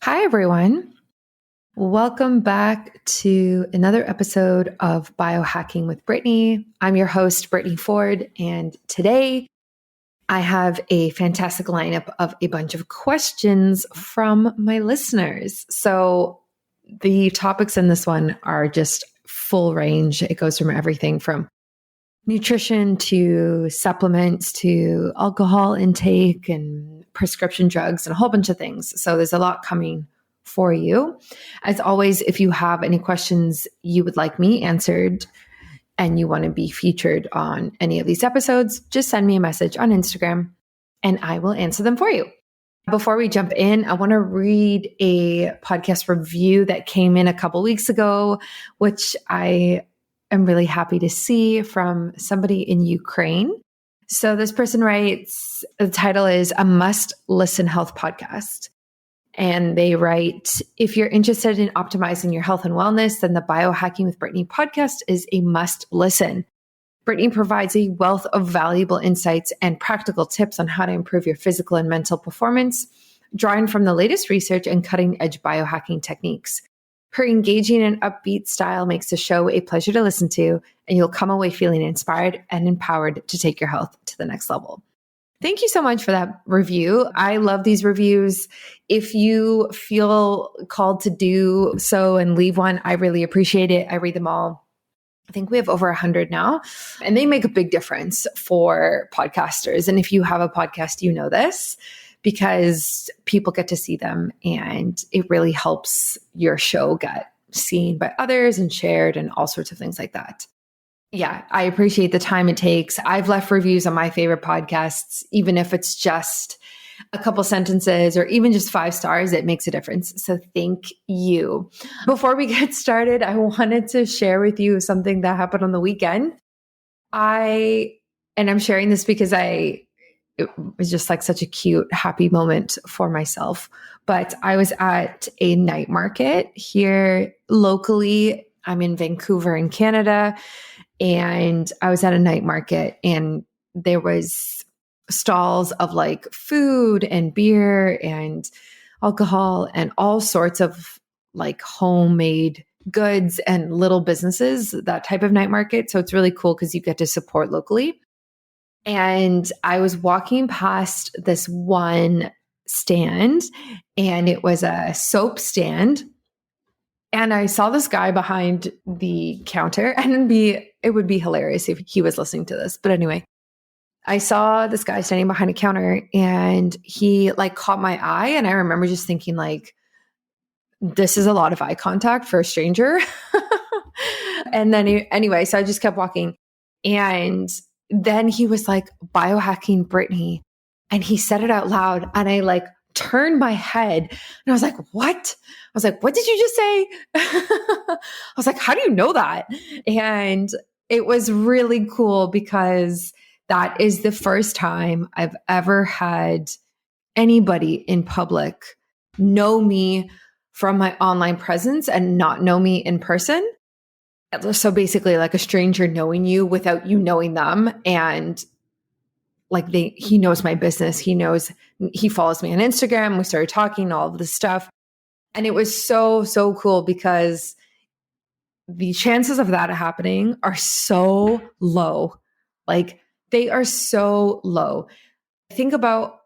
Hi, everyone. Welcome back to another episode of Biohacking with Brittany. I'm your host, Brittany Ford, and today I have a fantastic lineup of a bunch of questions from my listeners. So the topics in this one are just full range. It goes from everything from nutrition to supplements to alcohol intake and prescription drugs and a whole bunch of things. So there's a lot coming for you. As always, if you have any questions you would like me answered and you want to be featured on any of these episodes, just send me a message on Instagram and I will answer them for you. Before we jump in, I want to read a podcast review that came in a couple weeks ago, which I am really happy to see from somebody in Ukraine. So this person writes, the title is A Must Listen Health Podcast. And they write, if you're interested in optimizing your health and wellness, then the Biohacking with Brittany podcast is a must listen. Brittany provides a wealth of valuable insights and practical tips on how to improve your physical and mental performance, drawing from the latest research and cutting-edge biohacking techniques. Her engaging and upbeat style makes the show a pleasure to listen to, and you'll come away feeling inspired and empowered to take your health to the next level. Thank you so much for that review. I love these reviews. If you feel called to do so and leave one, I really appreciate it. I read them all. I think we have over 100 now, and they make a big difference for podcasters. And if you have a podcast, you know this because people get to see them and it really helps your show get seen by others and shared and all sorts of things like that. Yeah, I appreciate the time it takes. I've left reviews on my favorite podcasts, even if it's just a couple sentences or even just 5 stars, it makes a difference. So thank you. Before we get started, I wanted to share with you something that happened on the weekend. I'm sharing this because it was just like such a cute, happy moment for myself. But I was at a night market here locally. I'm in Vancouver in Canada. And I was at a night market and there was stalls of like food and beer and alcohol and all sorts of like homemade goods and little businesses, that type of night market. So it's really cool because you get to support locally. And I was walking past this one stand and it was a soap stand. And I saw this guy behind the counter, and it would be hilarious if he was listening to this. But anyway, I saw this guy standing behind a counter and he like caught my eye. And I remember just thinking like, this is a lot of eye contact for a stranger. And then anyway, so I just kept walking. And then he was like, Biohacking Brittany. And he said it out loud. And I like turned my head and I was like, what? I was like, what did you just say? I was like, how do you know that? And it was really cool because that is the first time I've ever had anybody in public know me from my online presence and not know me in person. So basically like a stranger knowing you without you knowing them. And like he knows my business. He follows me on Instagram. We started talking, all of this stuff. And it was so, so cool because the chances of that happening are so low. Like they are so low. Think about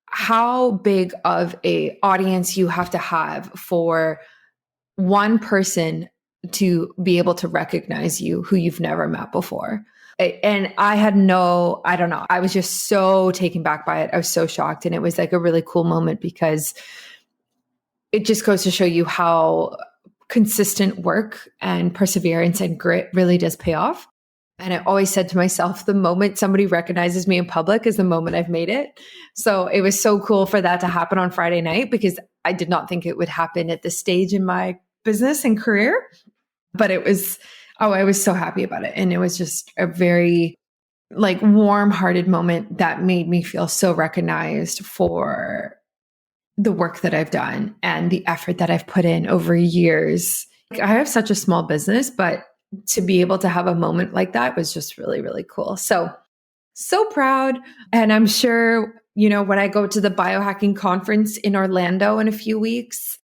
how big of a audience you have to have for one person to be able to recognize you who you've never met before. And I don't know. I was just so taken back by it. I was so shocked. And it was like a really cool moment because it just goes to show you how consistent work and perseverance and grit really does pay off. And I always said to myself, the moment somebody recognizes me in public is the moment I've made it. So it was so cool for that to happen on Friday night because I did not think it would happen at this stage in my business and career. But I was so happy about it. And it was just a very like warm-hearted moment that made me feel so recognized for the work that I've done and the effort that I've put in over years. Like, I have such a small business, but to be able to have a moment like that was just really, really cool. So proud. And I'm sure when I go to the biohacking conference in Orlando in a few weeks,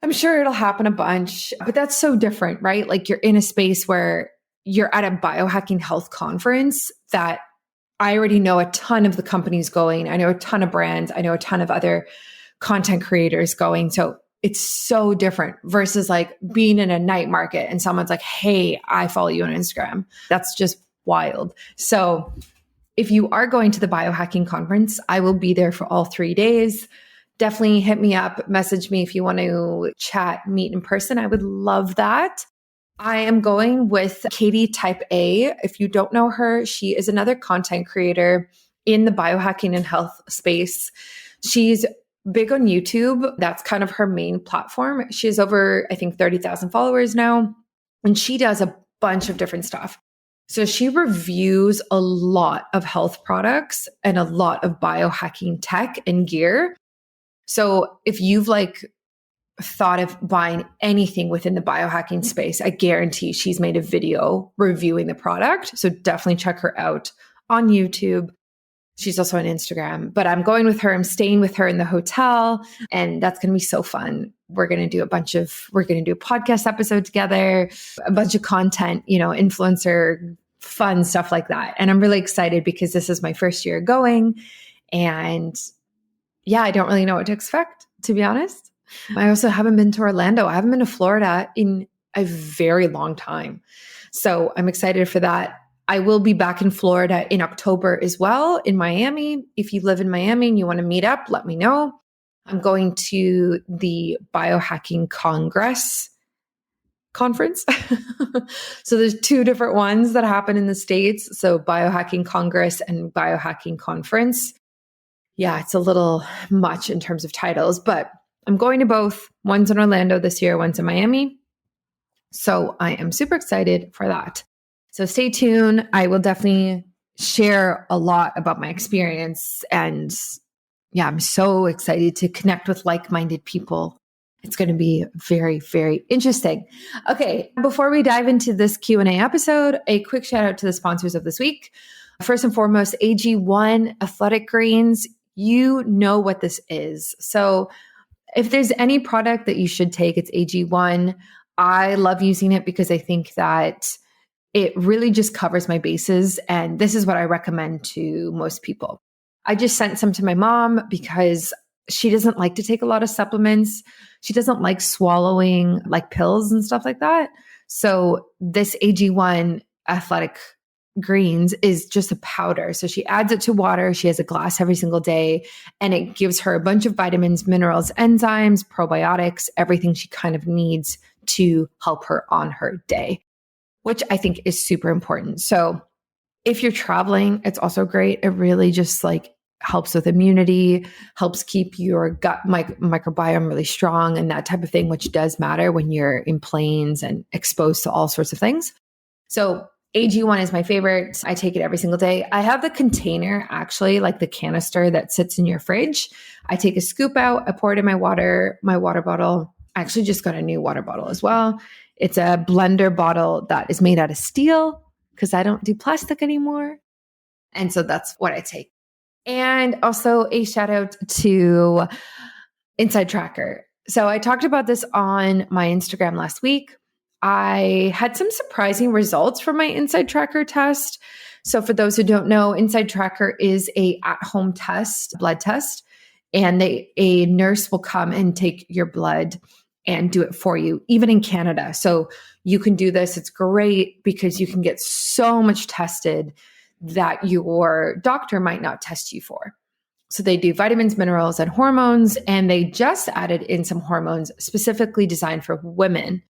I'm sure it'll happen a bunch, but that's so different, right? Like you're in a space where you're at a biohacking health conference that I already know a ton of the companies going. I know a ton of brands. I know a ton of other content creators going. So it's so different versus like being in a night market and someone's like, hey, I follow you on Instagram. That's just wild. So if you are going to the biohacking conference, I will be there for all 3 days. Definitely hit me up, message me if you want to chat, meet in person. I would love that. I am going with Katie Type A. If you don't know her, she is another content creator in the biohacking and health space. She's big on YouTube. That's kind of her main platform. She has over, I think, 30,000 followers now, and she does a bunch of different stuff. So she reviews a lot of health products and a lot of biohacking tech and gear. So if you've thought of buying anything within the biohacking space, I guarantee she's made a video reviewing the product. So definitely check her out on YouTube. She's also on Instagram, but I'm going with her. I'm staying with her in the hotel, and that's going to be so fun. We're going to do a podcast episode together, a bunch of content, influencer fun stuff like that. And I'm really excited because this is my first year going, and I don't really know what to expect, to be honest. I also haven't been to Orlando. I haven't been to Florida in a very long time. So I'm excited for that. I will be back in Florida in October as well, in Miami. If you live in Miami and you want to meet up, let me know. I'm going to the Biohacking Congress conference. So there's 2 different ones that happen in the States. So Biohacking Congress and Biohacking Conference. Yeah, it's a little much in terms of titles, but I'm going to both. One's in Orlando this year, one's in Miami. So I am super excited for that. So stay tuned. I will definitely share a lot about my experience. And I'm so excited to connect with like-minded people. It's going to be very, very interesting. Okay, before we dive into this Q&A episode, a quick shout out to the sponsors of this week. First and foremost, AG1 Athletic Greens. You know what this is. So if there's any product that you should take, it's AG1. I love using it because I think that it really just covers my bases. And this is what I recommend to most people. I just sent some to my mom because she doesn't like to take a lot of supplements. She doesn't like swallowing like pills and stuff like that. So this AG1 Athletic Greens is just a powder. So she adds it to water. She has a glass every single day, and it gives her a bunch of vitamins, minerals, enzymes, probiotics, everything she kind of needs to help her on her day, which I think is super important. So if you're traveling, it's also great. It really just helps with immunity, helps keep your gut microbiome really strong and that type of thing, which does matter when you're in planes and exposed to all sorts of things. So AG1 is my favorite. I take it every single day. I have the container, actually, like the canister that sits in your fridge. I take a scoop out, I pour it in my water bottle. I actually just got a new water bottle as well. It's a blender bottle that is made out of steel because I don't do plastic anymore. And so that's what I take. And also a shout out to InsideTracker. So I talked about this on my Instagram last week. I had some surprising results from my InsideTracker test. So for those who don't know, InsideTracker is a at-home test, blood test, and a nurse will come and take your blood and do it for you, even in Canada. So you can do this. It's great because you can get so much tested that your doctor might not test you for. So they do vitamins, minerals, and hormones, and they just added in some hormones specifically designed for women.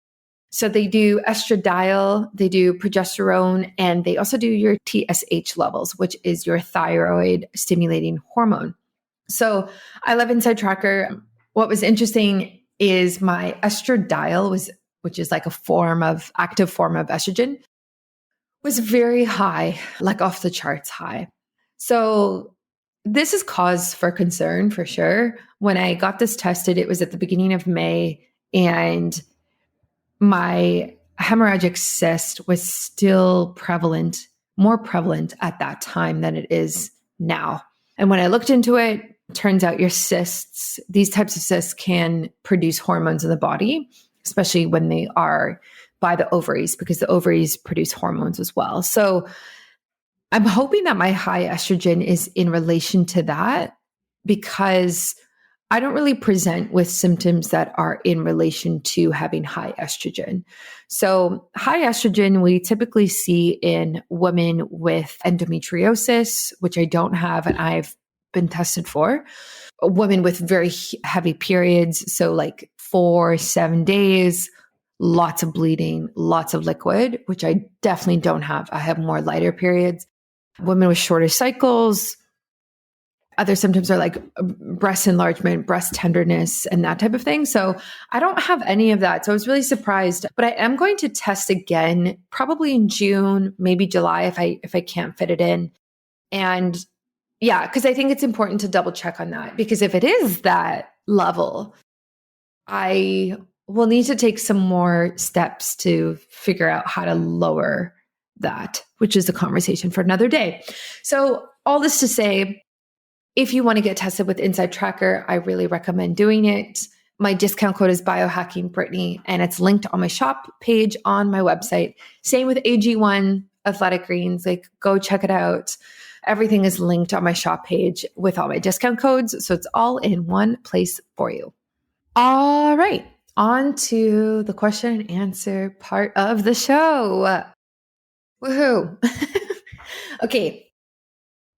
So they do estradiol, they do progesterone, and they also do your TSH levels, which is your thyroid stimulating hormone. So I love InsideTracker. What was interesting is my estradiol which is like a active form of estrogen, was very high, like off the charts high. So this is cause for concern for sure. When I got this tested, it was at the beginning of May, and my hemorrhagic cyst was still more prevalent at that time than it is now. And when I looked into it, turns out your cysts, these types of cysts can produce hormones in the body, especially when they are by the ovaries, because the ovaries produce hormones as well. So I'm hoping that my high estrogen is in relation to that, because I don't really present with symptoms that are in relation to having high estrogen. So high estrogen, we typically see in women with endometriosis, which I don't have and I've been tested for. Women with very heavy periods, so like 4-7 days, lots of bleeding, lots of liquid, which I definitely don't have. I have more lighter periods. Women with shorter cycles. Other symptoms are like breast enlargement, breast tenderness, and that type of thing. So I don't have any of that. So I was really surprised, but I am going to test again, probably in June, maybe July, if I can't fit it in. And yeah, because I think it's important to double check on that, because if it is that level, I will need to take some more steps to figure out how to lower that, which is a conversation for another day. So all this to say, if you want to get tested with InsideTracker, I really recommend doing it. My discount code is Biohacking Brittany, and it's linked on my shop page on my website. Same with AG1 Athletic Greens. Like, go check it out. Everything is linked on my shop page with all my discount codes. So it's all in one place for you. All right. On to the question and answer part of the show. Woohoo. Okay.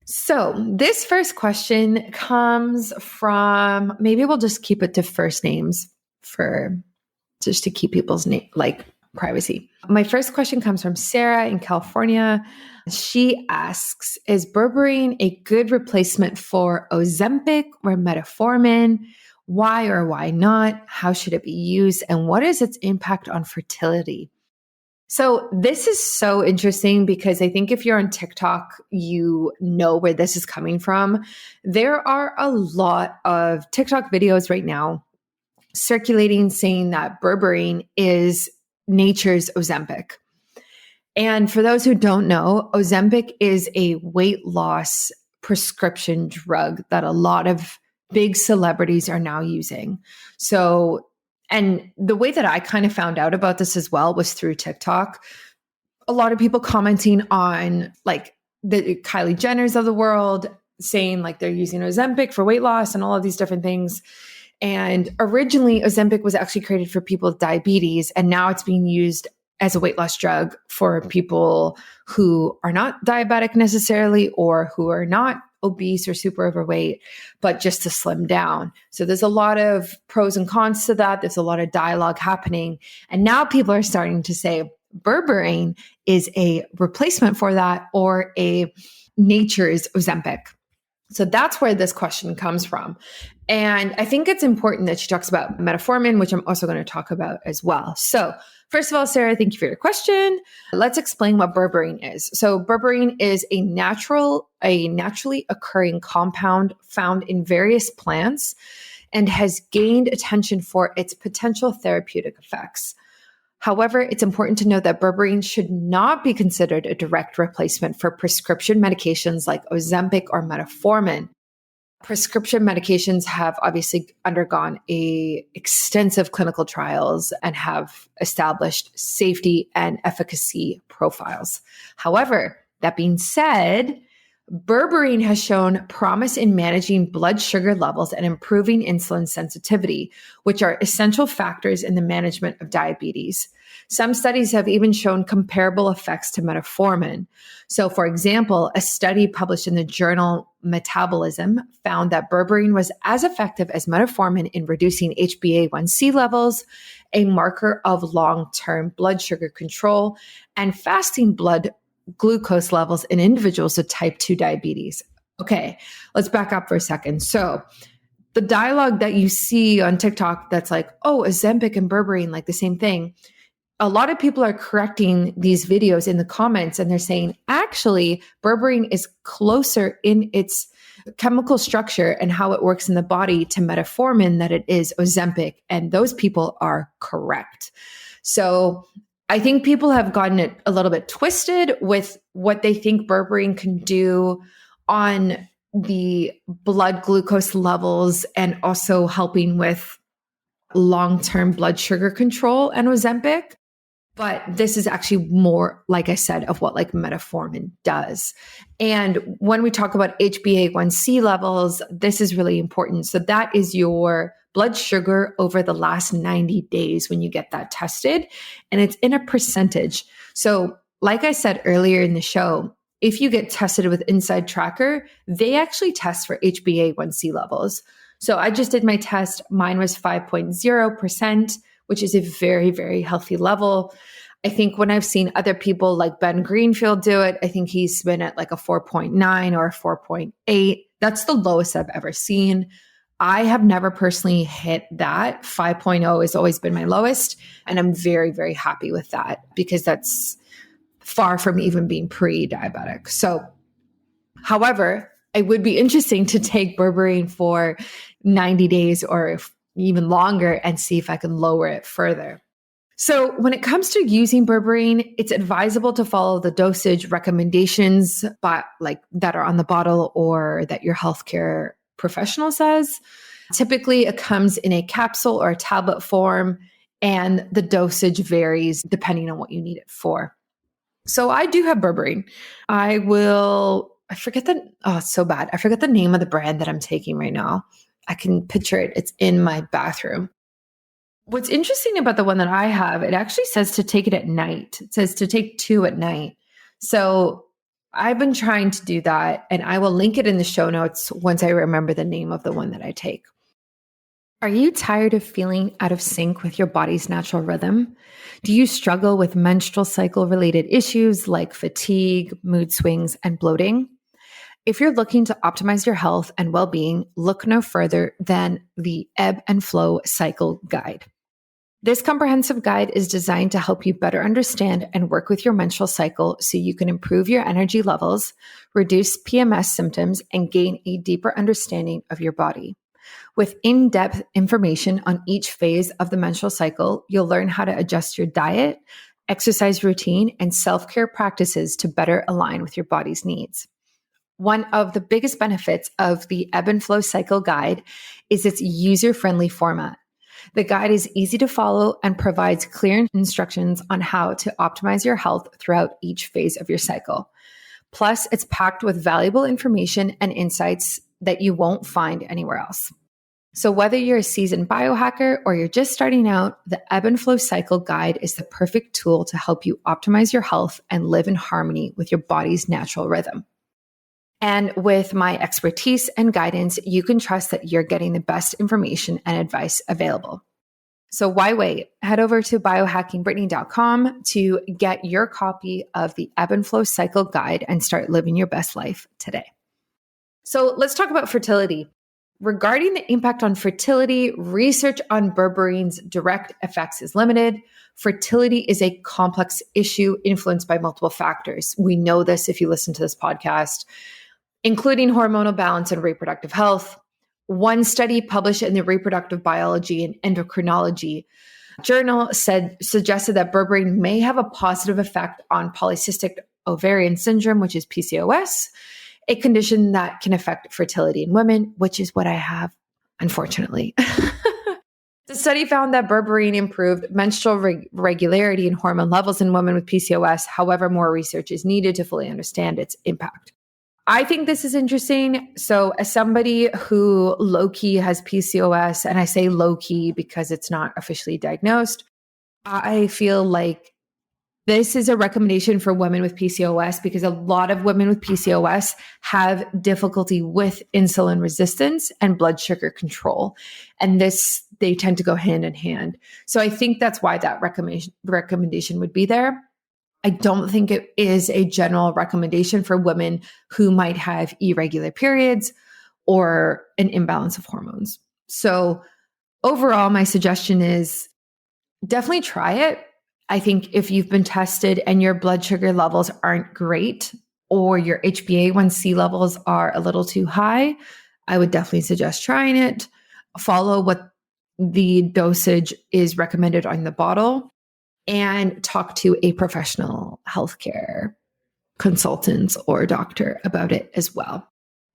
So this first question comes from, maybe we'll just keep it to first names for just to keep people's name, like privacy. My first question comes from Sarah in California. She asks, is Berberine a good replacement for Ozempic or Metformin? Why or why not? How should it be used? And what is its impact on fertility? So this is so interesting, because I think if you're on TikTok, you know where this is coming from. There are a lot of TikTok videos right now circulating saying that Berberine is nature's Ozempic. And for those who don't know, Ozempic is a weight loss prescription drug that a lot of big celebrities are now using. So, and the way that I kind of found out about this as well was through TikTok. A lot of people commenting on like the Kylie Jenners of the world, saying like they're using Ozempic for weight loss and all of these different things. And originally Ozempic was actually created for people with diabetes, and now it's being used as a weight loss drug for people who are not diabetic necessarily, or who are not obese or super overweight, but just to slim down. So there's a lot of pros and cons to that. There's a lot of dialogue happening. And now people are starting to say Berberine is a replacement for that, or a nature's Ozempic. So that's where this question comes from. And I think it's important that she talks about metformin, which I'm also going to talk about as well. So first of all, Sarah, thank you for your question. Let's explain what berberine is. So berberine is a naturally occurring compound found in various plants, and has gained attention for its potential therapeutic effects. However, it's important to note that berberine should not be considered a direct replacement for prescription medications like Ozempic or metformin. Prescription medications have obviously undergone extensive clinical trials and have established safety and efficacy profiles. However, that being said, berberine has shown promise in managing blood sugar levels and improving insulin sensitivity, which are essential factors in the management of diabetes. Some studies have even shown comparable effects to metformin. So, for example, a study published in the journal Metabolism found that berberine was as effective as metformin in reducing HbA1c levels, a marker of long-term blood sugar control, and fasting blood glucose levels in individuals with type 2 diabetes. Okay, let's back up for a second. So the dialogue that you see on TikTok that's like, oh, Ozempic and berberine, like the same thing. A lot of people are correcting these videos in the comments, and they're saying, actually, berberine is closer in its chemical structure and how it works in the body to metformin than it is Ozempic. And those people are correct. So I think people have gotten it a little bit twisted with what they think berberine can do on the blood glucose levels and also helping with long-term blood sugar control and Ozempic. But this is actually more, like I said, of what like metformin does. And when we talk about HbA1c levels, this is really important. So that is your blood sugar over the last 90 days when you get that tested. And it's in a percentage. So like I said earlier in the show, if you get tested with InsideTracker, they actually test for HbA1c levels. So I just did my test. Mine was 5.0%, which is a very, very healthy level. I think when I've seen other people like Ben Greenfield do it, I think he's been at like a 4.9 or a 4.8. That's the lowest I've ever seen. I have never personally hit that. 5.0 has always been my lowest. And I'm very, very happy with that because that's far from even being pre-diabetic. So, however, it would be interesting to take Berberine for 90 days or even longer and see if I can lower it further. So when it comes to using Berberine, it's advisable to follow the dosage recommendations that are on the bottle or that your healthcare professional says. Typically, it comes in a capsule or a tablet form, and the dosage varies depending on what you need it for. So I do have Berberine. It's so bad. I forget the name of the brand that I'm taking right now. I can picture it. It's in my bathroom. What's interesting about the one that I have, it actually says to take it at night. It says to take 2 at night. So I've been trying to do that, and I will link it in the show notes once I remember the name of the one that I take. Are you tired of feeling out of sync with your body's natural rhythm? Do you struggle with menstrual cycle related issues like fatigue, mood swings, and bloating? If you're looking to optimize your health and well-being, look no further than the Ebb and Flow Cycle Guide. This comprehensive guide is designed to help you better understand and work with your menstrual cycle so you can improve your energy levels, reduce PMS symptoms, and gain a deeper understanding of your body. With in-depth information on each phase of the menstrual cycle, you'll learn how to adjust your diet, exercise routine, and self-care practices to better align with your body's needs. One of the biggest benefits of the Ebb and Flow Cycle Guide is its user-friendly format. The guide is easy to follow and provides clear instructions on how to optimize your health throughout each phase of your cycle. Plus, it's packed with valuable information and insights that you won't find anywhere else. So whether you're a seasoned biohacker or you're just starting out, the Ebb and Flow Cycle Guide is the perfect tool to help you optimize your health and live in harmony with your body's natural rhythm. And with my expertise and guidance, you can trust that you're getting the best information and advice available. So why wait? Head over to biohackingbrittany.com to get your copy of the Ebb and Flow Cycle Guide and start living your best life today. So let's talk about fertility. Regarding the impact on fertility, research on Berberine's direct effects is limited. Fertility is a complex issue influenced by multiple factors. We know this if you listen to this podcast, including hormonal balance and reproductive health. One study published in the Reproductive Biology and Endocrinology journal suggested that Berberine may have a positive effect on polycystic ovarian syndrome, which is PCOS, a condition that can affect fertility in women, which is what I have, unfortunately. The study found that Berberine improved menstrual regularity and hormone levels in women with PCOS. However, more research is needed to fully understand its impact. I think this is interesting. So as somebody who low-key has PCOS, and I say low-key because it's not officially diagnosed, I feel like this is a recommendation for women with PCOS because a lot of women with PCOS have difficulty with insulin resistance and blood sugar control. And they tend to go hand in hand. So I think that's why that recommendation would be there. I don't think it is a general recommendation for women who might have irregular periods or an imbalance of hormones. So overall, my suggestion is definitely try it. I think if you've been tested and your blood sugar levels aren't great or your HbA1c levels are a little too high, I would definitely suggest trying it. Follow what the dosage is recommended on the bottle and talk to a professional healthcare consultant or doctor about it as well.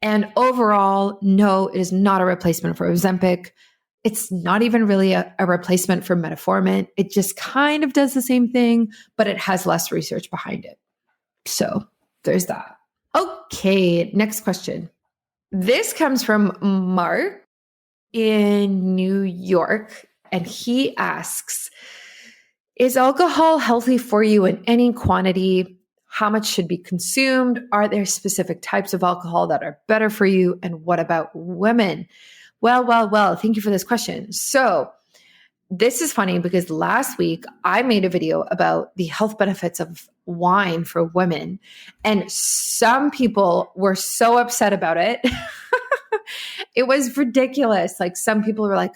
And overall, no, it is not a replacement for Ozempic. It's not even really a replacement for metformin. It just kind of does the same thing, but it has less research behind it. So there's that. Okay, next question. This comes from Mark in New York, and he asks, is alcohol healthy for you in any quantity? How much should be consumed? Are there specific types of alcohol that are better for you? And what about women? Well, thank you for this question. So this is funny because last week I made a video about the health benefits of wine for women, and some people were so upset about it. It was ridiculous. Like some people were like,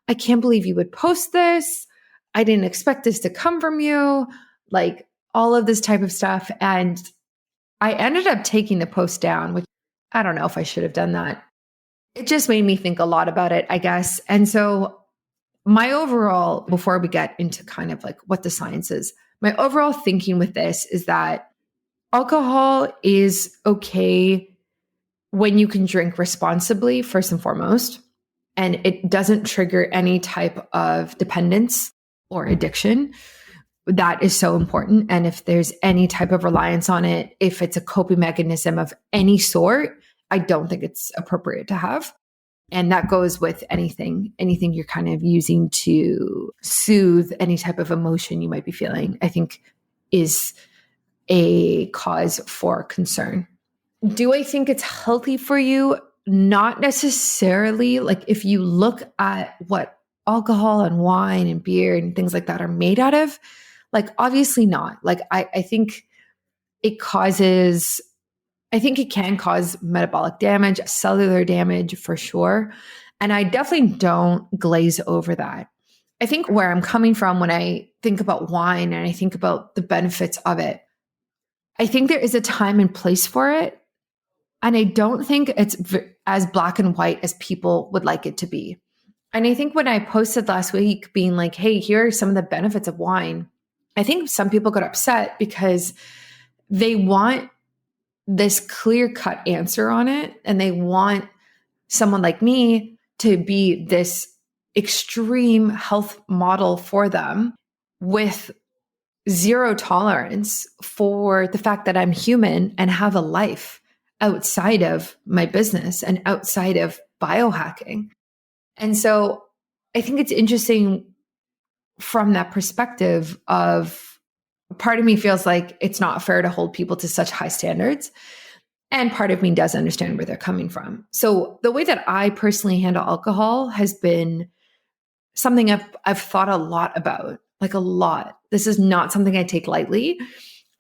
I can't believe you would post this. I didn't expect this to come from you. Like all of this type of stuff. And I ended up taking the post down, which I don't know if I should have done that. It just made me think a lot about it, I guess. And so my overall, before we get into kind of like what the science is, my overall thinking with this is that alcohol is okay when you can drink responsibly, first and foremost, and it doesn't trigger any type of dependence or addiction. That is so important. And if there's any type of reliance on it, if it's a coping mechanism of any sort, I don't think it's appropriate to have. And that goes with anything you're kind of using to soothe any type of emotion you might be feeling, I think is a cause for concern. Do I think it's healthy for you? Not necessarily. Like if you look at what alcohol and wine and beer and things like that are made out of, like obviously not. Like I think it can cause metabolic damage, cellular damage for sure. And I definitely don't glaze over that. I think where I'm coming from when I think about wine and I think about the benefits of it, I think there is a time and place for it. And I don't think it's as black and white as people would like it to be. And I think when I posted last week being like, hey, here are some of the benefits of wine, I think some people got upset because they want this clear-cut answer on it. And they want someone like me to be this extreme health model for them with zero tolerance for the fact that I'm human and have a life outside of my business and outside of biohacking. And so I think it's interesting from that perspective of part of me feels like it's not fair to hold people to such high standards. And part of me does understand where they're coming from. So the way that I personally handle alcohol has been something I've thought a lot about, like a lot. This is not something I take lightly.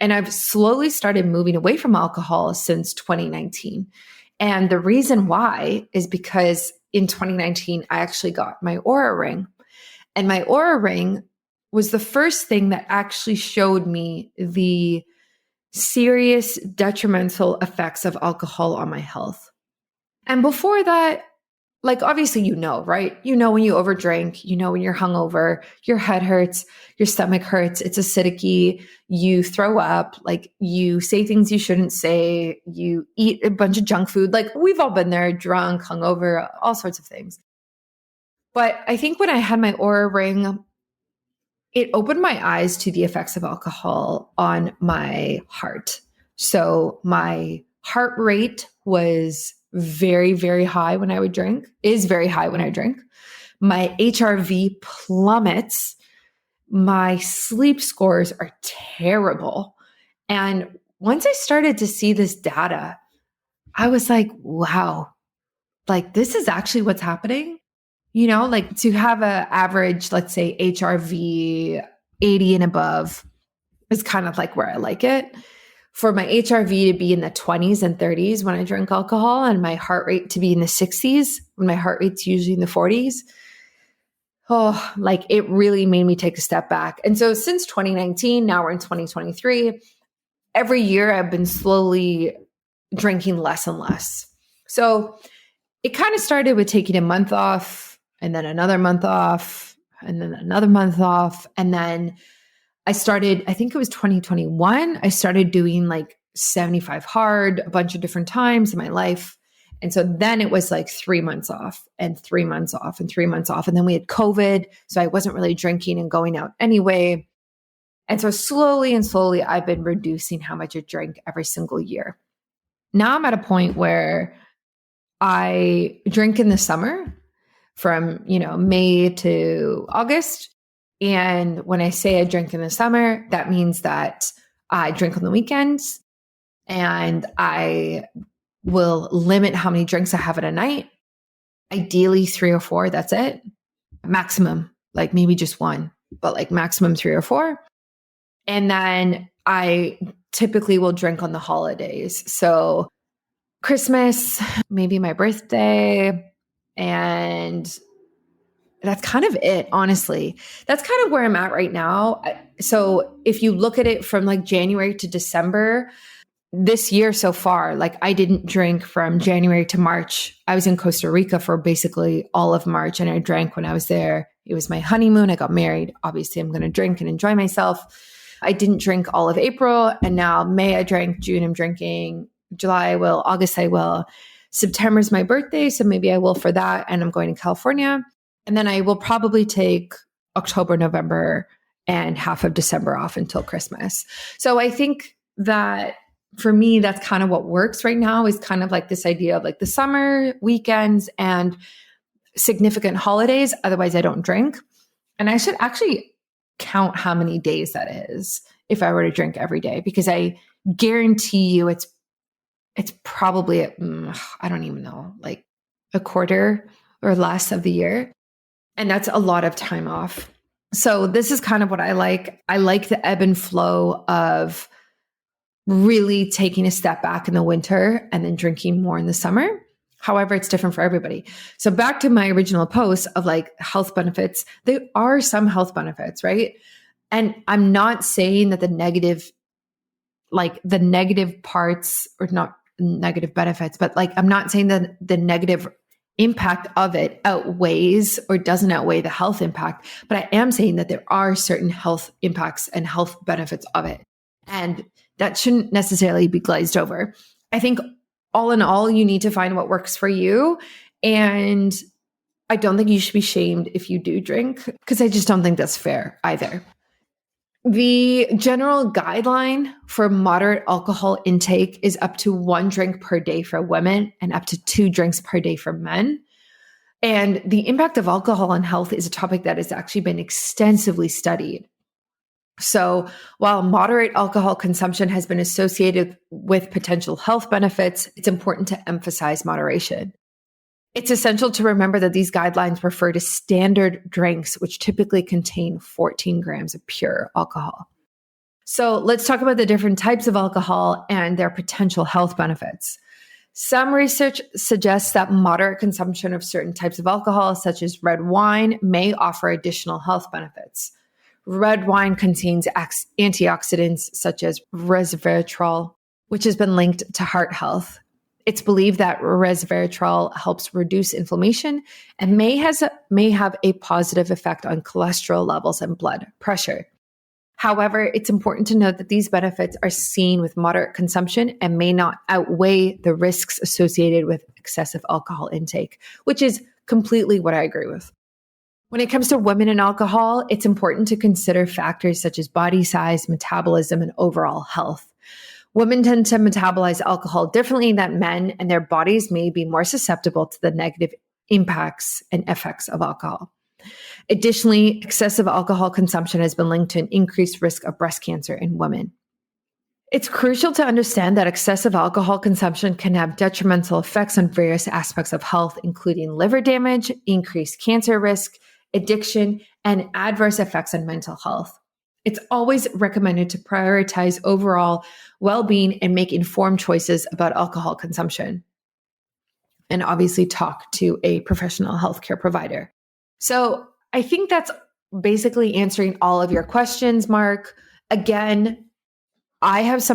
And I've slowly started moving away from alcohol since 2019. And the reason why is because in 2019, I actually got my Oura ring. And my Oura ring was the first thing that actually showed me the serious detrimental effects of alcohol on my health. And before that, like obviously, right? You know when you overdrink, you know when you're hungover, your head hurts, your stomach hurts, it's acidic-y, you throw up, like you say things you shouldn't say, you eat a bunch of junk food. Like we've all been there, drunk, hungover, all sorts of things. But I think when I had my Oura ring, it opened my eyes to the effects of alcohol on my heart. So my heart rate was very, very high when I would drink, is very high when I drink. My HRV plummets. My sleep scores are terrible. And once I started to see this data, I was like, wow, like this is actually what's happening. Like to have an average, let's say HRV 80 and above is kind of like where I like it. For my HRV to be in the 20s and 30s when I drink alcohol and my heart rate to be in the 60s when my heart rate's usually in the 40s. Oh, like it really made me take a step back. And so since 2019, now we're in 2023, every year I've been slowly drinking less and less. So it kind of started with taking a month off and then another month off and then another month off. And then I started, I think it was 2021, I started doing like 75 hard a bunch of different times in my life. And so then it was like 3 months off and 3 months off and 3 months off. And then we had COVID. So I wasn't really drinking and going out anyway. And so slowly and slowly, I've been reducing how much I drink every single year. Now I'm at a point where I drink in the summer from, May to August. And when I say I drink in the summer, that means that I drink on the weekends and I will limit how many drinks I have in a night. Ideally 3 or 4, that's it. Maximum, like maybe just 1, but like maximum 3 or 4. And then I typically will drink on the holidays. So Christmas, maybe my birthday, and that's kind of it, honestly. That's kind of where I'm at right now. So if you look at it from like January to December, this year so far, like I didn't drink from January to March. I was in Costa Rica for basically all of March and I drank when I was there. It was my honeymoon. I got married. Obviously, I'm going to drink and enjoy myself. I didn't drink all of April, and now May I drank, June I'm drinking, July I will, August I will. September's my birthday, so maybe I will for that, and I'm going to California. And then I will probably take October, November, and half of December off until Christmas. So I think that for me, that's kind of what works right now, is kind of like this idea of like the summer, weekends, and significant holidays. Otherwise, I don't drink. And I should actually count how many days that is if I were to drink every day, because I guarantee you it's probably, I don't even know, like a quarter or less of the year. And that's a lot of time off. So this is kind of what I like. I like the ebb and flow of really taking a step back in the winter and then drinking more in the summer. However, it's different for everybody. So back to my original post of like health benefits, there are some health benefits, right? And I'm not saying that the negative parts, or not negative benefits, but like, I'm not saying that the negative impact of it outweighs or doesn't outweigh the health impact, but I am saying that there are certain health impacts and health benefits of it. And that shouldn't necessarily be glazed over. I think all in all, you need to find what works for you. And I don't think you should be shamed if you do drink, because I just don't think that's fair either. The general guideline for moderate alcohol intake is up to 1 drink per day for women and up to 2 drinks per day for men. And the impact of alcohol on health is a topic that has actually been extensively studied. So while moderate alcohol consumption has been associated with potential health benefits, it's important to emphasize moderation. It's essential to remember that these guidelines refer to standard drinks, which typically contain 14 grams of pure alcohol. So let's talk about the different types of alcohol and their potential health benefits. Some research suggests that moderate consumption of certain types of alcohol, such as red wine, may offer additional health benefits. Red wine contains antioxidants such as resveratrol, which has been linked to heart health. It's believed that resveratrol helps reduce inflammation and may have a positive effect on cholesterol levels and blood pressure. However, it's important to note that these benefits are seen with moderate consumption and may not outweigh the risks associated with excessive alcohol intake, which is completely what I agree with. When it comes to women and alcohol, it's important to consider factors such as body size, metabolism, and overall health. Women tend to metabolize alcohol differently than men, and their bodies may be more susceptible to the negative impacts and effects of alcohol. Additionally, excessive alcohol consumption has been linked to an increased risk of breast cancer in women. It's crucial to understand that excessive alcohol consumption can have detrimental effects on various aspects of health, including liver damage, increased cancer risk, addiction, and adverse effects on mental health. It's always recommended to prioritize overall well-being and make informed choices about alcohol consumption. And obviously talk to a professional healthcare provider. So I think that's basically answering all of your questions, Mark. Again, I have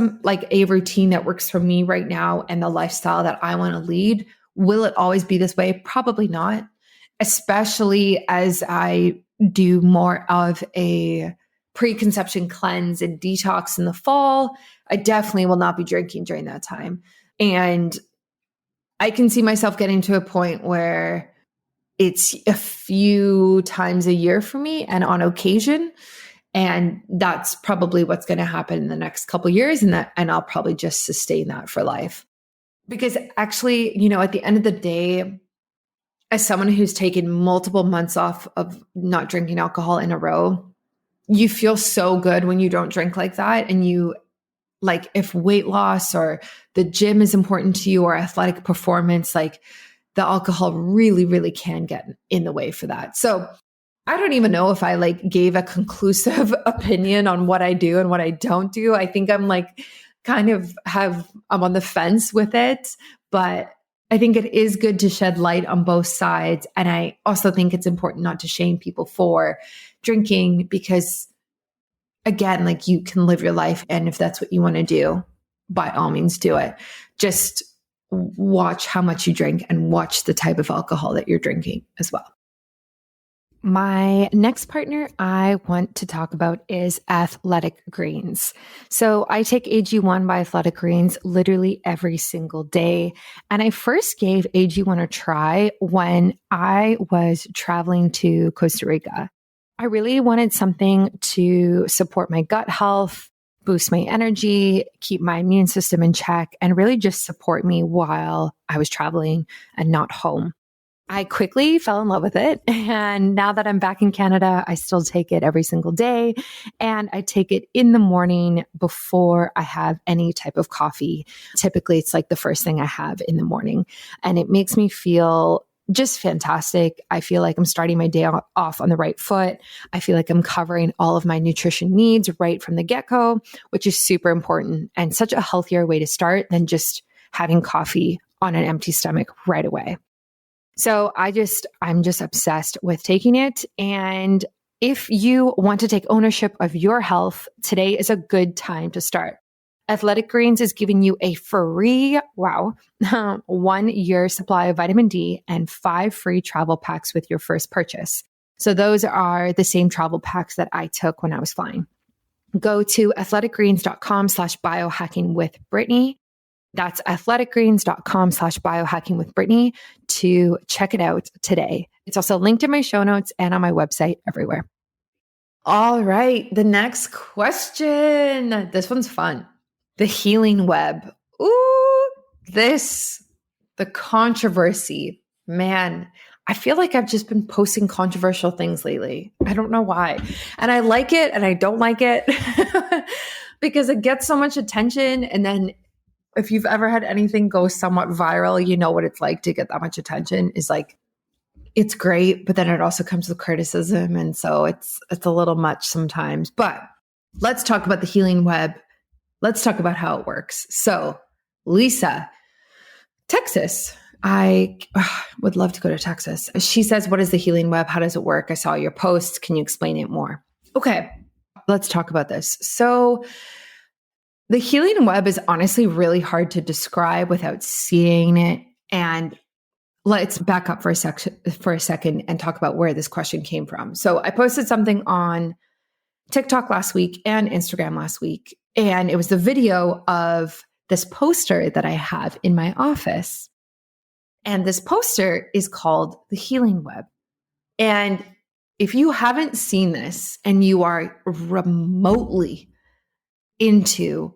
a routine that works for me right now and the lifestyle that I want to lead. Will it always be this way? Probably not, especially as I do more of a pre-conception cleanse and detox in the fall. I definitely will not be drinking during that time. And I can see myself getting to a point where it's a few times a year for me and on occasion. And that's probably what's going to happen in the next couple of years. And I'll probably just sustain that for life. Because actually, at the end of the day, as someone who's taken multiple months off of not drinking alcohol in a row, you feel so good when you don't drink like that. And you, like, if weight loss or the gym is important to you or athletic performance, like, the alcohol really, really can get in the way for that. So I don't even know if I gave a conclusive opinion on what I do and what I don't do. I think I'm I'm on the fence with it, but I think it is good to shed light on both sides. And I also think it's important not to shame people for drinking because, again, you can live your life. And if that's what you want to do, by all means do it. Just watch how much you drink and watch the type of alcohol that you're drinking as well. My next partner I want to talk about is Athletic Greens. So I take AG1 by Athletic Greens literally every single day. And I first gave AG1 a try when I was traveling to Costa Rica. I really wanted something to support my gut health, boost my energy, keep my immune system in check, and really just support me while I was traveling and not home. I quickly fell in love with it. And now that I'm back in Canada, I still take it every single day. And I take it in the morning before I have any type of coffee. Typically, it's the first thing I have in the morning. And it makes me feel just fantastic. I feel like I'm starting my day off on the right foot. I feel like I'm covering all of my nutrition needs right from the get-go, which is super important and such a healthier way to start than just having coffee on an empty stomach right away. So I'm just obsessed with taking it. And if you want to take ownership of your health, today is a good time to start. Athletic Greens is giving you a free, 1 year supply of vitamin D and 5 free travel packs with your first purchase. So those are the same travel packs that I took when I was flying. Go to athleticgreens.com/biohacking with Brittany. That's athleticgreens.com/biohacking with Brittany to check it out today. It's also linked in my show notes and on my website everywhere. All right. The next question. This one's fun. The healing web. Ooh, the controversy. Man, I feel like I've just been posting controversial things lately. I don't know why. And I like it and I don't like it because it gets so much attention. And then if you've ever had anything go somewhat viral, you know what it's like to get that much attention. It's great, but then it also comes with criticism. And so it's a little much sometimes. But let's talk about the healing web. Let's talk about how it works. So, Lisa, Texas. I would love to go to Texas. She says, what is the healing web? How does it work? I saw your post. Can you explain it more? Okay, let's talk about this. So, the healing web is honestly really hard to describe without seeing it. And let's back up for a second and talk about where this question came from. So I posted something on TikTok last week and Instagram last week, and it was the video of this poster that I have in my office. And this poster is called The Healing Web. And if you haven't seen this and you are remotely into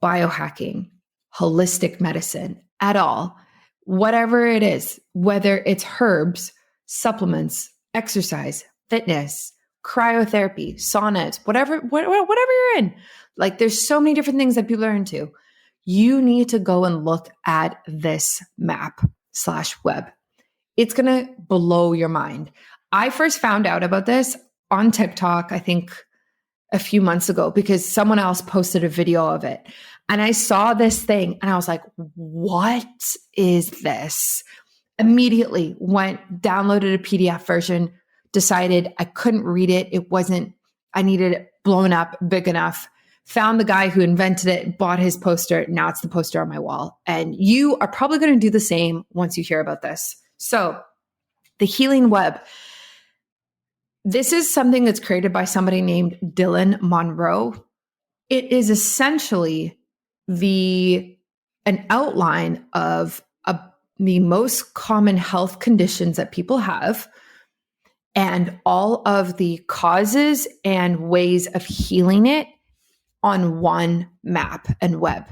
biohacking, holistic medicine at all, whatever it is, whether it's herbs, supplements, exercise, fitness, cryotherapy, saunas, whatever you're in, there's so many different things that people are into. You need to go and look at this map/web. It's going to blow your mind. I first found out about this on TikTok, I think a few months ago, because someone else posted a video of it. And I saw this thing and I was like, what is this? Immediately went, downloaded a PDF version, decided I couldn't read it. I needed it blown up, big enough. Found the guy who invented it, bought his poster. Now it's the poster on my wall. And you are probably going to do the same once you hear about this. So the healing web. This is something that's created by somebody named Dylan Monroe. It is essentially an outline of the most common health conditions that people have and all of the causes and ways of healing it on one map and web.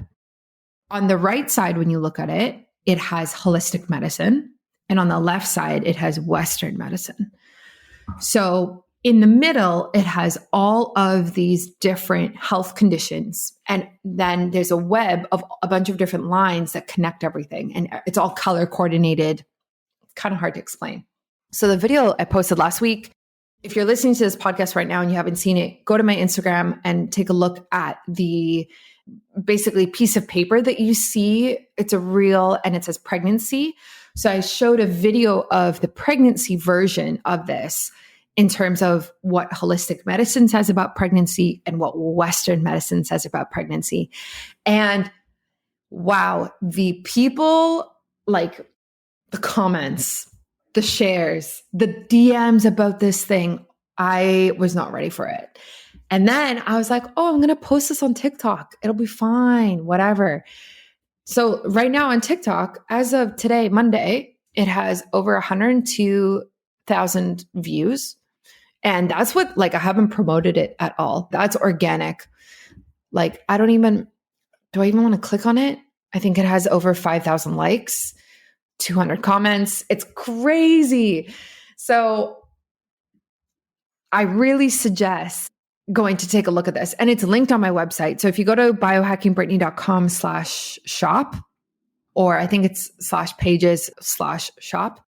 On the right side, when you look at it, it has holistic medicine. And on the left side, it has Western medicine. So in the middle, it has all of these different health conditions. And then there's a web of a bunch of different lines that connect everything. And it's all color coordinated. It's kind of hard to explain. So the video I posted last week, if you're listening to this podcast right now and you haven't seen it, go to my Instagram and take a look at the basically piece of paper that you see. It's a reel and it says pregnancy. So I showed a video of the pregnancy version of this in terms of what holistic medicine says about pregnancy and what Western medicine says about pregnancy. And wow, the people, like the comments, the shares, the DMs about this thing, I was not ready for it. And then I was like, oh, I'm going to post this on TikTok. It'll be fine, whatever. So right now on TikTok, as of today, Monday, it has over 102,000 views. And that's what, like, I haven't promoted it at all. That's organic. Like, do I even want to click on it? I think it has over 5,000 likes, 200 comments. It's crazy. So I really suggest going to take a look at this. And it's linked on my website. So if you go to biohackingbrittany.com/shop, or I think it's /pages/shop,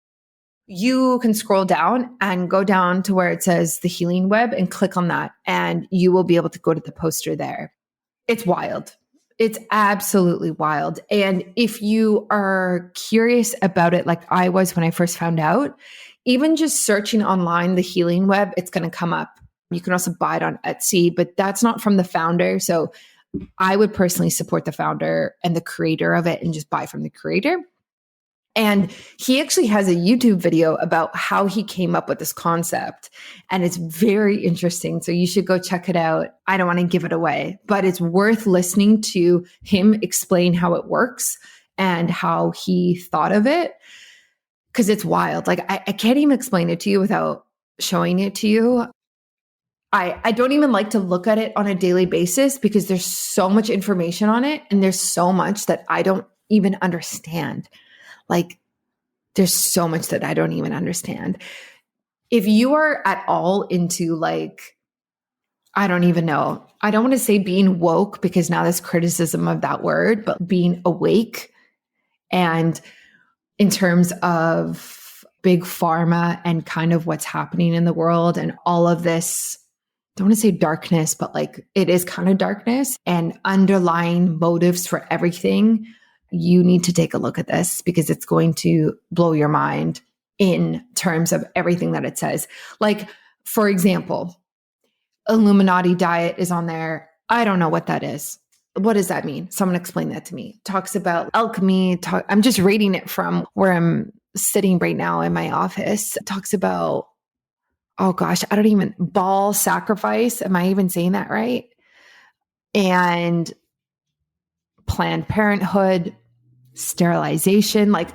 you can scroll down and go down to where it says the healing web and click on that. And you will be able to go to the poster there. It's wild. It's absolutely wild. And if you are curious about it, like I was when I first found out, even just searching online, the healing web, it's going to come up. You can also buy it on Etsy, but that's not from the founder. So I would personally support the founder and the creator of it and just buy from the creator. And he actually has a YouTube video about how he came up with this concept. And it's very interesting. So you should go check it out. I don't want to give it away, but it's worth listening to him explain how it works and how he thought of it. Because it's wild. Like I can't even explain it to you without showing it to you. I don't even like to look at it on a daily basis because there's so much information on it and there's so much that I don't even understand. Like there's so much that I don't even understand. If you are at all into like, I don't even know. I don't want to say being woke because now there's criticism of that word, but being awake and in terms of big pharma and kind of what's happening in the world and all of this, I don't want to say darkness, but like it is kind of darkness and underlying motives for everything. You need to take a look at this because it's going to blow your mind in terms of everything that it says. Like, for example, Illuminati diet is on there. I don't know what that is. What does that mean? Someone explain that to me. Talks about alchemy. I'm just reading it from where I'm sitting right now in my office. It talks about, oh gosh, ball sacrifice. Am I even saying that right? And Planned Parenthood, sterilization. Like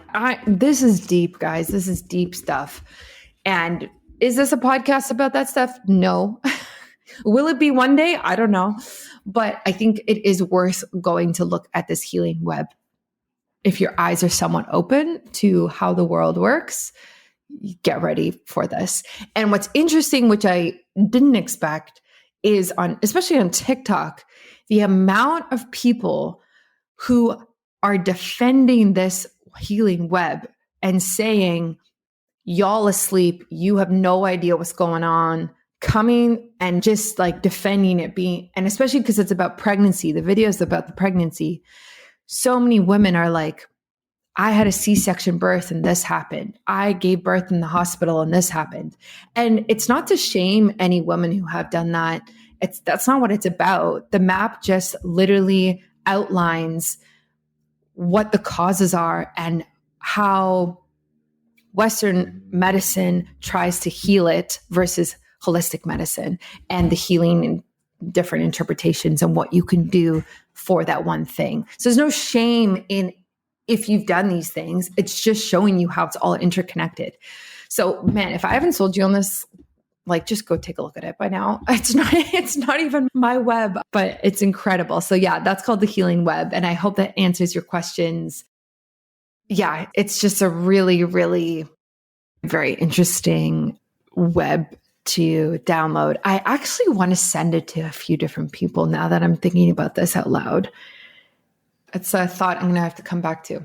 this is deep, guys. This is deep stuff. And is this a podcast about that stuff? No. Will it be one day? I don't know. But I think it is worth going to look at this healing web. If your eyes are somewhat open to how the world works, get ready for this. And what's interesting, which I didn't expect, is especially on TikTok, the amount of people who are defending this healing web and saying, y'all asleep, you have no idea what's going on, coming and just like defending it and especially because it's about pregnancy, the video is about the pregnancy. So many women are like, I had a C-section birth and this happened. I gave birth in the hospital and this happened. And it's not to shame any women who have done that. That's not what it's about. The map just literally outlines what the causes are and how Western medicine tries to heal it versus holistic medicine and the healing and different interpretations and what you can do for that one thing. So there's no shame in if you've done these things, it's just showing you how it's all interconnected. So man, if I haven't sold you on this, like just go take a look at it by now. It's not even my web, but it's incredible. So yeah, that's called the Healing Web. And I hope that answers your questions. Yeah, it's just a really, really very interesting web to download. I actually want to send it to a few different people now that I'm thinking about this out loud. It's a thought I'm going to have to come back to.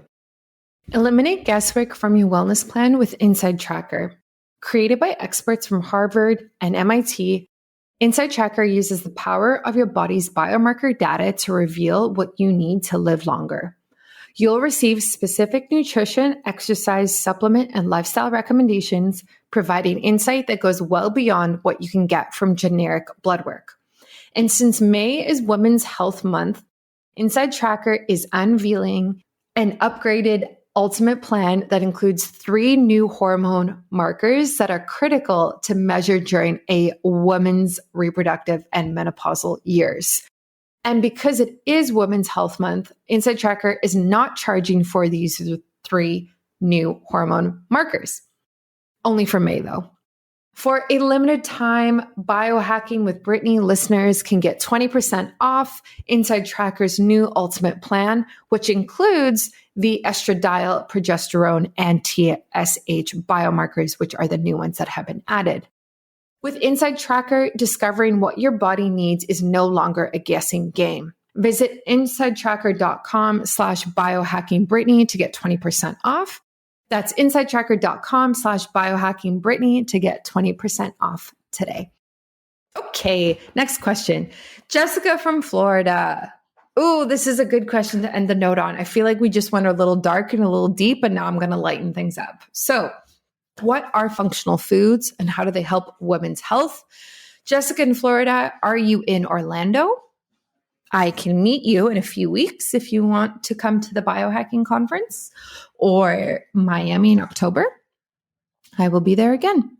Eliminate guesswork from your wellness plan with InsideTracker. Created by experts from Harvard and MIT, InsideTracker uses the power of your body's biomarker data to reveal what you need to live longer. You'll receive specific nutrition, exercise, supplement, and lifestyle recommendations, providing insight that goes well beyond what you can get from generic blood work. And since May is Women's Health Month, InsideTracker is unveiling an upgraded ultimate plan that includes 3 new hormone markers that are critical to measure during a woman's reproductive and menopausal years. And because it is Women's Health Month, InsideTracker is not charging for these 3 new hormone markers. Only for May, though. For a limited time, Biohacking with Brittany listeners can get 20% off InsideTracker's new ultimate plan, which includes the estradiol, progesterone, and TSH biomarkers, which are the new ones that have been added. With InsideTracker, discovering what your body needs is no longer a guessing game. Visit InsideTracker.com/biohackingbritney to get 20% off. That's InsideTracker.com/biohackingbritney to get 20% off today. Okay, next question. Jessica from Florida. Oh, this is a good question to end the note on. I feel like we just went a little dark and a little deep, and now I'm going to lighten things up. So, what are functional foods and how do they help women's health? Jessica in Florida, are you in Orlando? I can meet you in a few weeks if you want to come to the Biohacking Conference, or Miami in October. I will be there again.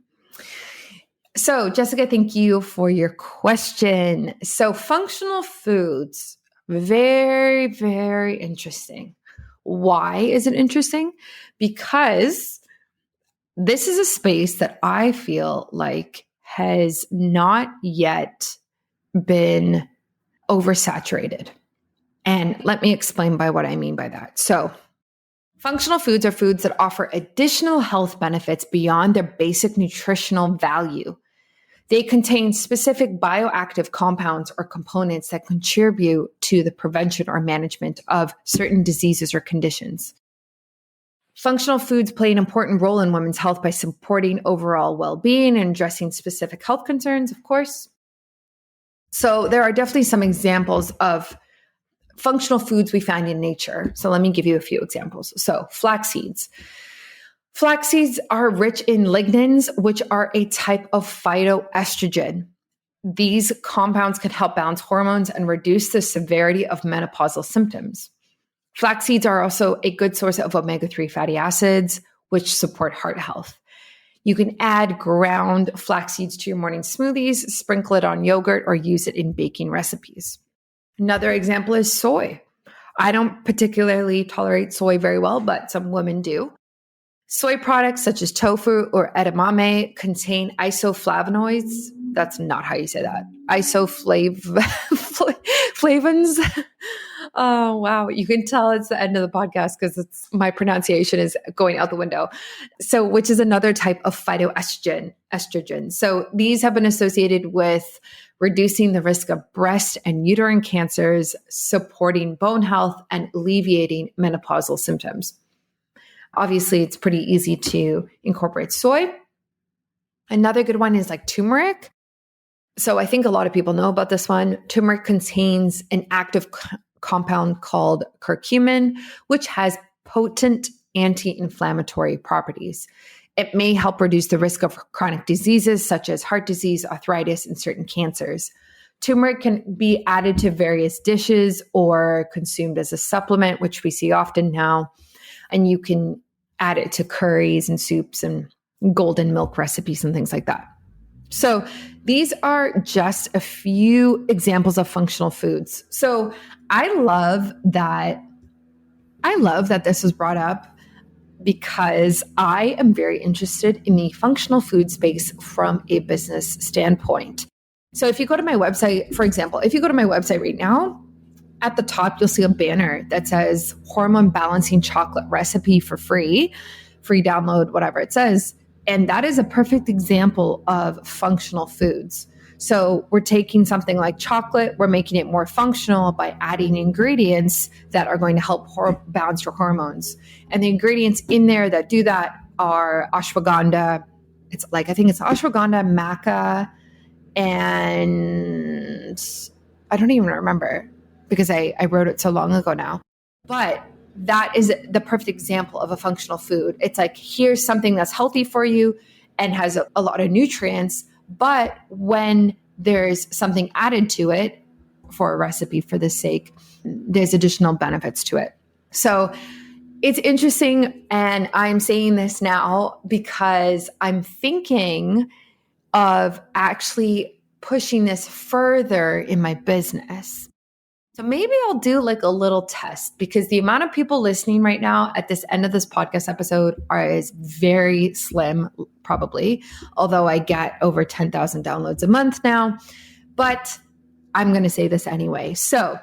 So, Jessica, thank you for your question. So, functional foods, very, very interesting. Why is it interesting? Because this is a space that I feel like has not yet been oversaturated. And let me explain by what I mean by that. So, functional foods are foods that offer additional health benefits beyond their basic nutritional value. They contain specific bioactive compounds or components that contribute to the prevention or management of certain diseases or conditions. Functional foods play an important role in women's health by supporting overall well-being and addressing specific health concerns, of course. So there are definitely some examples of functional foods we find in nature. So let me give you a few examples. So flax seeds. Flax seeds are rich in lignans, which are a type of phytoestrogen. These compounds can help balance hormones and reduce the severity of menopausal symptoms. Flax seeds are also a good source of omega-3 fatty acids, which support heart health. You can add ground flax seeds to your morning smoothies, sprinkle it on yogurt, or use it in baking recipes. Another example is soy. I don't particularly tolerate soy very well, but some women do. Soy products such as tofu or edamame contain isoflavonoids. That's not how you say that. Isoflavins. Oh, wow. You can tell it's the end of the podcast because my pronunciation is going out the window. So, which is another type of phytoestrogen. So these have been associated with reducing the risk of breast and uterine cancers, supporting bone health, and alleviating menopausal symptoms. Obviously, it's pretty easy to incorporate soy. Another good one is like turmeric. So I think a lot of people know about this one. Turmeric contains an active compound called curcumin, which has potent anti-inflammatory properties. It may help reduce the risk of chronic diseases such as heart disease, arthritis, and certain cancers. Turmeric can be added to various dishes or consumed as a supplement, which we see often now. And you can add it to curries and soups and golden milk recipes and things like that. So these are just a few examples of functional foods. So I love that I love that this was brought up because I am very interested in the functional food space from a business standpoint. So if you go to my website, for example, if you go to my website right now, at the top, you'll see a banner that says hormone balancing chocolate recipe for free download, whatever it says. And that is a perfect example of functional foods. So we're taking something like chocolate, we're making it more functional by adding ingredients that are going to help balance your hormones. And the ingredients in there that do that are ashwagandha. I think it's ashwagandha, maca, and I don't even remember because I wrote it so long ago now. But that is the perfect example of a functional food. It's like, here's something that's healthy for you and has a lot of nutrients. But when there's something added to it for a recipe for this sake, there's additional benefits to it. So it's interesting. And I'm saying this now because I'm thinking of actually pushing this further in my business. So maybe I'll do like a little test because the amount of people listening right now at this end of this podcast episode is very slim, probably, although I get over 10,000 downloads a month now. But I'm going to say this anyway. So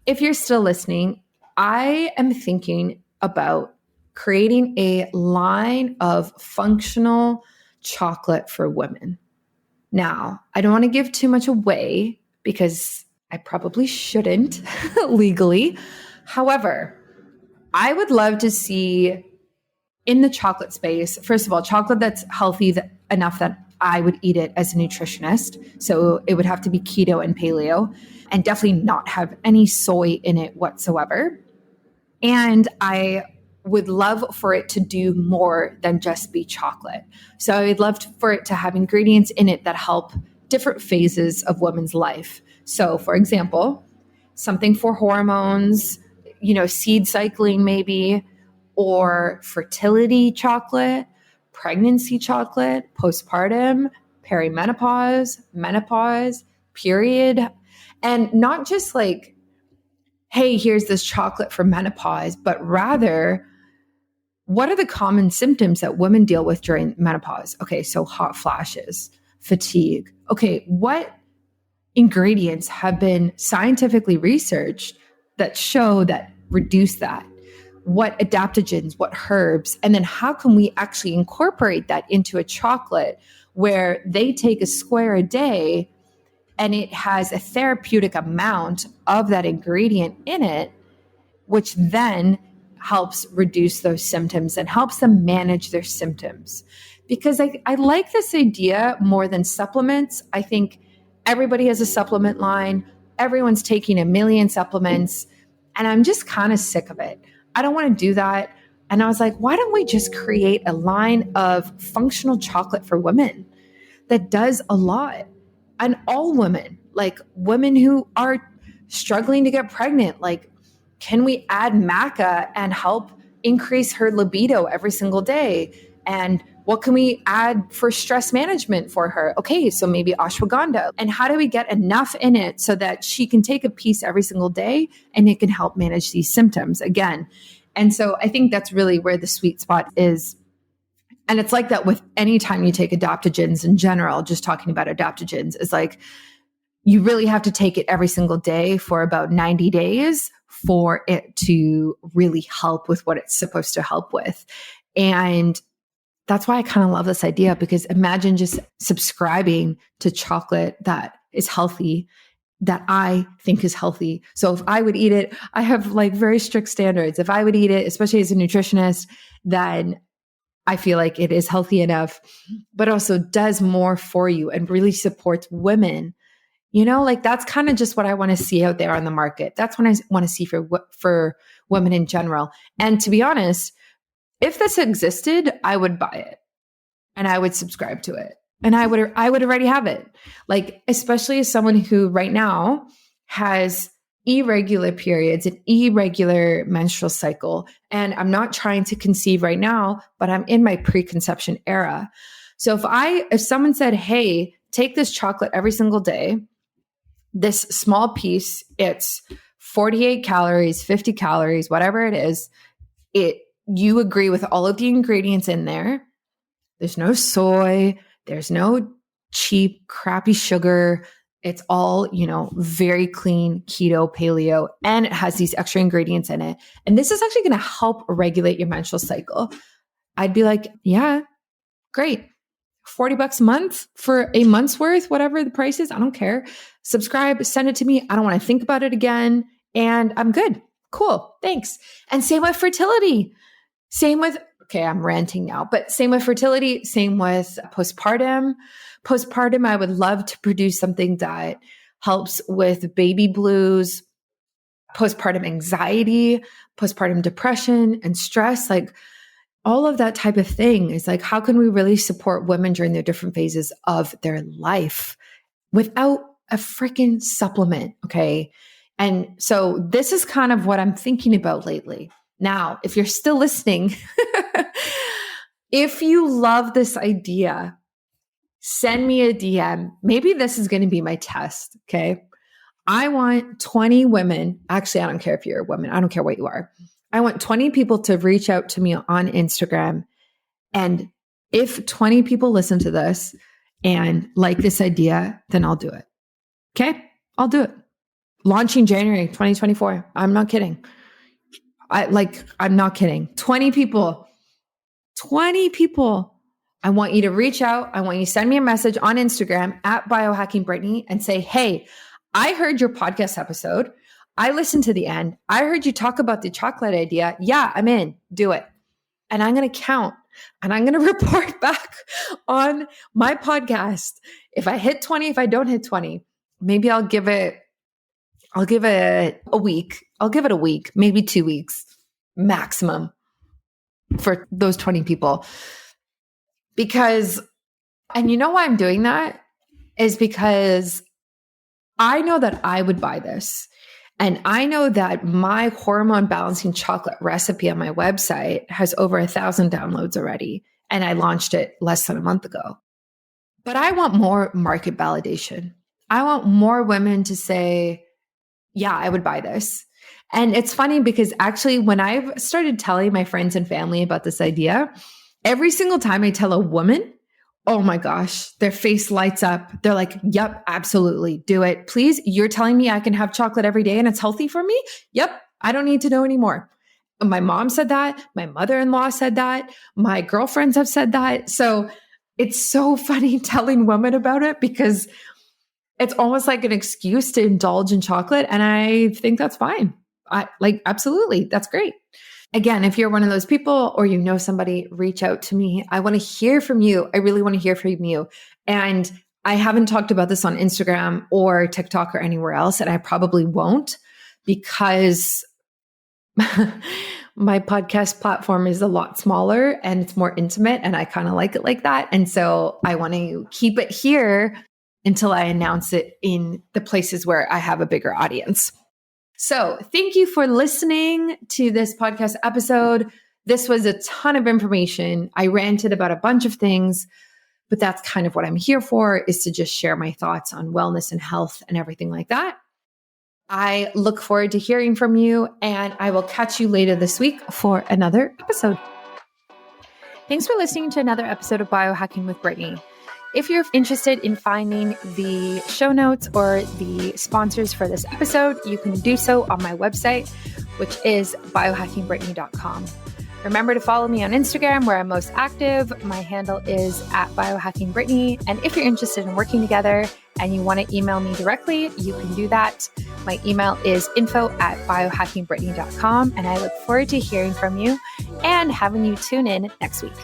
if you're still listening, I am thinking about creating a line of functional chocolate for women. Now, I don't want to give too much away because I probably shouldn't legally. However, I would love to see in the chocolate space, first of all, chocolate that's healthy enough that I would eat it as a nutritionist. So it would have to be keto and paleo and definitely not have any soy in it whatsoever. And I would love for it to do more than just be chocolate. So I'd love for it to have ingredients in it that help different phases of women's life. So for example, something for hormones, seed cycling maybe, or fertility chocolate, pregnancy chocolate, postpartum, perimenopause, menopause, period. And not just like, hey, here's this chocolate for menopause, but rather, what are the common symptoms that women deal with during menopause? Okay, so hot flashes, fatigue. Okay, what ingredients have been scientifically researched that show that reduce that? What adaptogens, what herbs, and then how can we actually incorporate that into a chocolate where they take a square a day and it has a therapeutic amount of that ingredient in it, which then helps reduce those symptoms and helps them manage their symptoms. Because I like this idea more than supplements. I think everybody has a supplement line. Everyone's taking a million supplements. And I'm just kind of sick of it. I don't want to do that. And I was like, why don't we just create a line of functional chocolate for women that does a lot? And all women, like women who are struggling to get pregnant, like, can we add maca and help increase her libido every single day? And what can we add for stress management for her? Okay, so maybe ashwagandha. And how do we get enough in it so that she can take a piece every single day and it can help manage these symptoms again? And so I think that's really where the sweet spot is. And it's like that with any time you take adaptogens in general, just talking about adaptogens is like, you really have to take it every single day for about 90 days for it to really help with what it's supposed to help with. And that's why I kind of love this idea, because imagine just subscribing to chocolate that is healthy, that I think is healthy. So if I would eat it, I have like very strict standards. If I would eat it, especially as a nutritionist, then I feel like it is healthy enough, but also does more for you and really supports women. Like that's kind of just what I want to see out there on the market. That's what I want to see for women in general. And to be honest, if this existed, I would buy it and I would subscribe to it and I would already have it. Like, especially as someone who right now has irregular periods, an irregular menstrual cycle. And I'm not trying to conceive right now, but I'm in my preconception era. So if someone said, hey, take this chocolate every single day, this small piece, it's 48 calories, 50 calories, whatever it is, you agree with all of the ingredients in there. There's no soy, there's no cheap, crappy sugar. It's all, very clean, keto, paleo, and it has these extra ingredients in it. And this is actually going to help regulate your menstrual cycle. I'd be like, yeah, great. $40 a month for a month's worth, whatever the price is. I don't care. Subscribe, send it to me. I don't want to think about it again. And I'm good. Cool. Thanks. And same with fertility. Okay, I'm ranting now, but same with fertility, same with postpartum. Postpartum, I would love to produce something that helps with baby blues, postpartum anxiety, postpartum depression and stress, like all of that type of thing is like, how can we really support women during their different phases of their life without a freaking supplement? Okay. And so this is kind of what I'm thinking about lately. Now, if you're still listening, if you love this idea, send me a DM. Maybe this is going to be my test. Okay. I want 20 women. Actually, I don't care if you're a woman. I don't care what you are. I want 20 people to reach out to me on Instagram. And if 20 people listen to this and like this idea, then I'll do it. Okay. I'll do it. Launching January 2024. I'm not kidding. I'm not kidding. 20 people. I want you to reach out. I want you to send me a message on Instagram at Biohacking Brittany and say, hey, I heard your podcast episode. I listened to the end. I heard you talk about the chocolate idea. Yeah, I'm in. Do it. And I'm going to count and I'm going to report back on my podcast. If I hit 20, if I don't hit 20, maybe I'll give it a week. I'll give it a week, maybe 2 weeks maximum for those 20 people. Because, and you know why I'm doing that is because I know that I would buy this. And I know that my hormone balancing chocolate recipe on my website has over 1,000 downloads already. And I launched it less than a month ago. But I want more market validation. I want more women to say, yeah, I would buy this. And it's funny because actually when I've started telling my friends and family about this idea, every single time I tell a woman, oh my gosh, their face lights up. They're like, yep, absolutely. Do it. Please. You're telling me I can have chocolate every day and it's healthy for me? Yep. I don't need to know anymore. My mom said that. My mother-in-law said that. My girlfriends have said that. So it's so funny telling women about it because it's almost like an excuse to indulge in chocolate. And I think that's fine. Absolutely. That's great. Again, if you're one of those people or you know somebody, reach out to me. I want to hear from you. I really want to hear from you. And I haven't talked about this on Instagram or TikTok or anywhere else, and I probably won't because my podcast platform is a lot smaller and it's more intimate and I kind of like it like that. And so I want to keep it here until I announce it in the places where I have a bigger audience. So thank you for listening to this podcast episode. This was a ton of information. I ranted about a bunch of things, but that's kind of what I'm here for, is to just share my thoughts on wellness and health and everything like that. I look forward to hearing from you, and I will catch you later this week for another episode. Thanks for listening to another episode of Biohacking with Brittany. If you're interested in finding the show notes or the sponsors for this episode, you can do so on my website, which is biohackingbrittany.com. Remember to follow me on Instagram where I'm most active. My handle is @biohackingbrittany. And if you're interested in working together and you want to email me directly, you can do that. My email is info@biohackingbrittany.com. And I look forward to hearing from you and having you tune in next week.